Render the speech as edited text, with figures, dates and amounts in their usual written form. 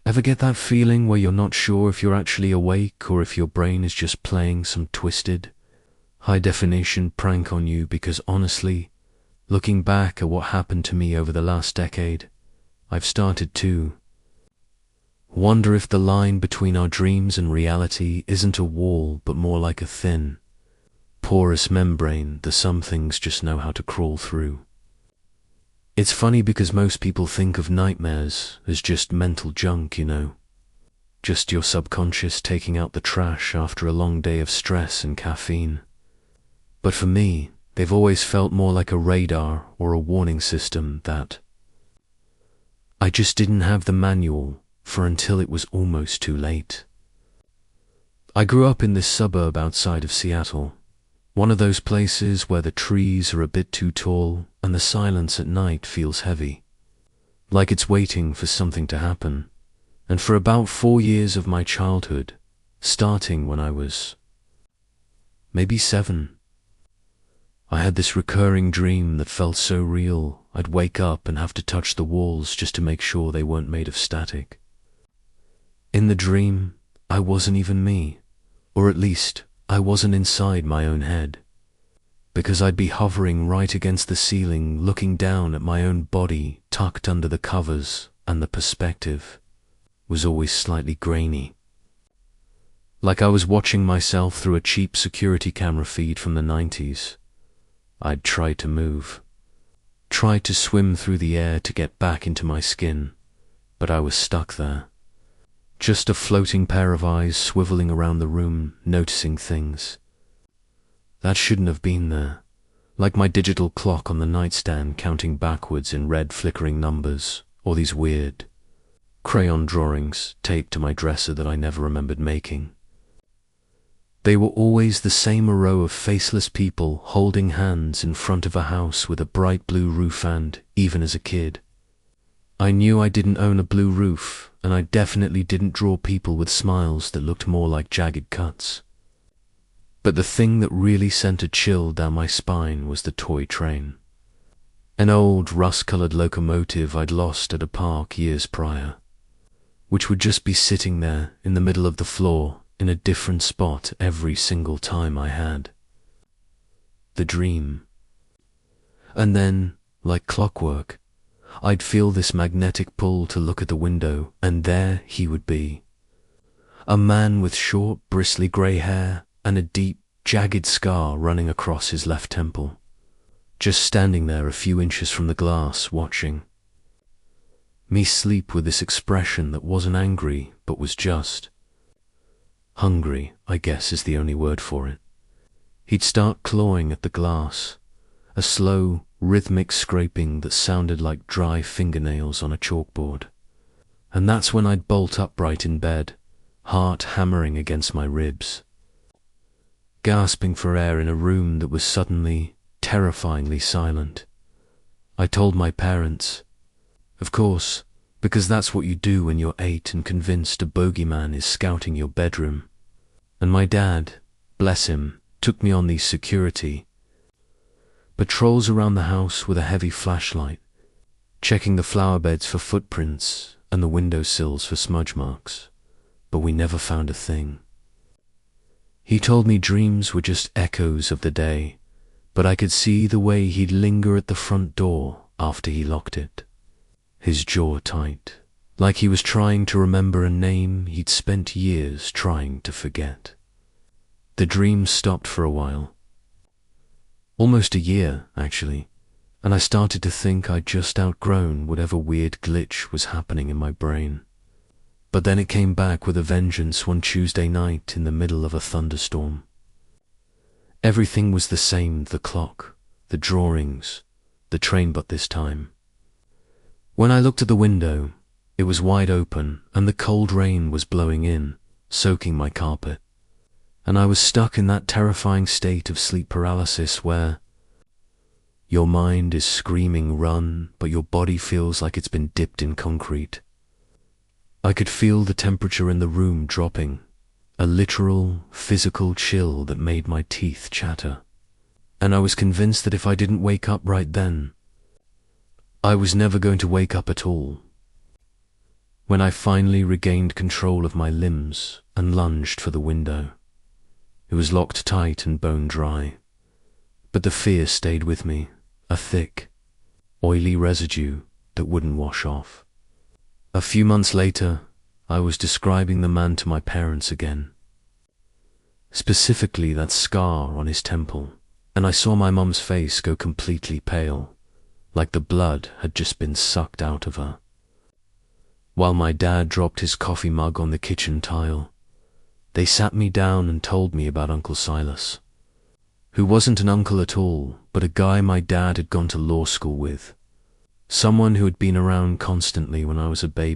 Ever get that feeling where you're not sure if you're actually awake or if your brain is just playing some twisted, high-definition prank on you? Because honestly, looking back at what happened to me over the last decade, I've started to wonder if the line between our dreams and reality isn't a wall, but more like a thin, porous membrane that some things just know how to crawl through. It's funny because most people think of nightmares as just mental junk, just your subconscious taking out the trash after a long day of stress and caffeine. But for me, they've always felt more like a radar or a warning system that I just didn't have the manual for until it was almost too late. I grew up in this suburb outside of Seattle, one of those places where the trees are a bit too tall and the silence at night feels heavy, like it's waiting for something to happen. And for about 4 years of my childhood, starting when I was maybe 7, I had this recurring dream that felt so real I'd wake up and have to touch the walls just to make sure they weren't made of static. In the dream, I wasn't even me, or at least I wasn't inside my own head, because I'd be hovering right against the ceiling looking down at my own body tucked under the covers, and the perspective was always slightly grainy. Like I was watching myself through a cheap security camera feed from the 90s. I'd tried to move, tried to swim through the air to get back into my skin, but I was stuck there. Just a floating pair of eyes swiveling around the room, noticing things that shouldn't have been there, like my digital clock on the nightstand counting backwards in red flickering numbers, or these weird crayon drawings taped to my dresser that I never remembered making. They were always the same row of faceless people holding hands in front of a house with a bright blue roof, and, even as a kid, I knew I didn't own a blue roof, and I definitely didn't draw people with smiles that looked more like jagged cuts. But the thing that really sent a chill down my spine was the toy train. An old rust-colored locomotive I'd lost at a park years prior, which would just be sitting there in the middle of the floor in a different spot every single time I had the dream. And then, like clockwork, I'd feel this magnetic pull to look at the window, and there he would be. A man with short, bristly grey hair and a deep, jagged scar running across his left temple, just standing there a few inches from the glass, watching me sleep with this expression that wasn't angry, but was just hungry, I guess is the only word for it. He'd start clawing at the glass, a slow, rhythmic scraping that sounded like dry fingernails on a chalkboard. And that's when I'd bolt upright in bed, heart hammering against my ribs, gasping for air in a room that was suddenly, terrifyingly silent. I told my parents, of course, because that's what you do when you're 8 and convinced a bogeyman is scouting your bedroom. And my dad, bless him, took me on these security patrols around the house with a heavy flashlight, checking the flower beds for footprints and the windowsills for smudge marks, but we never found a thing. He told me dreams were just echoes of the day, but I could see the way he'd linger at the front door after he locked it, his jaw tight, like he was trying to remember a name he'd spent years trying to forget. The dream stopped for a while. Almost a year, actually, and I started to think I'd just outgrown whatever weird glitch was happening in my brain. But then it came back with a vengeance one Tuesday night in the middle of a thunderstorm. Everything was the same, the clock, the drawings, the train, but this time, when I looked at the window, it was wide open and the cold rain was blowing in, soaking my carpet. And I was stuck in that terrifying state of sleep paralysis where your mind is screaming run, but your body feels like it's been dipped in concrete. I could feel the temperature in the room dropping, a literal, physical chill that made my teeth chatter. And I was convinced that if I didn't wake up right then, I was never going to wake up at all. when I finally regained control of my limbs and lunged for the window. It was locked tight and bone dry, but the fear stayed with me, a thick, oily residue that wouldn't wash off. A few months later, I was describing the man to my parents again, specifically that scar on his temple, and I saw my mum's face go completely pale, like the blood had just been sucked out of her. While my dad dropped his coffee mug on the kitchen tile, they sat me down and told me about Uncle Silas, who wasn't an uncle at all, but a guy my dad had gone to law school with, someone who had been around constantly when I was a baby.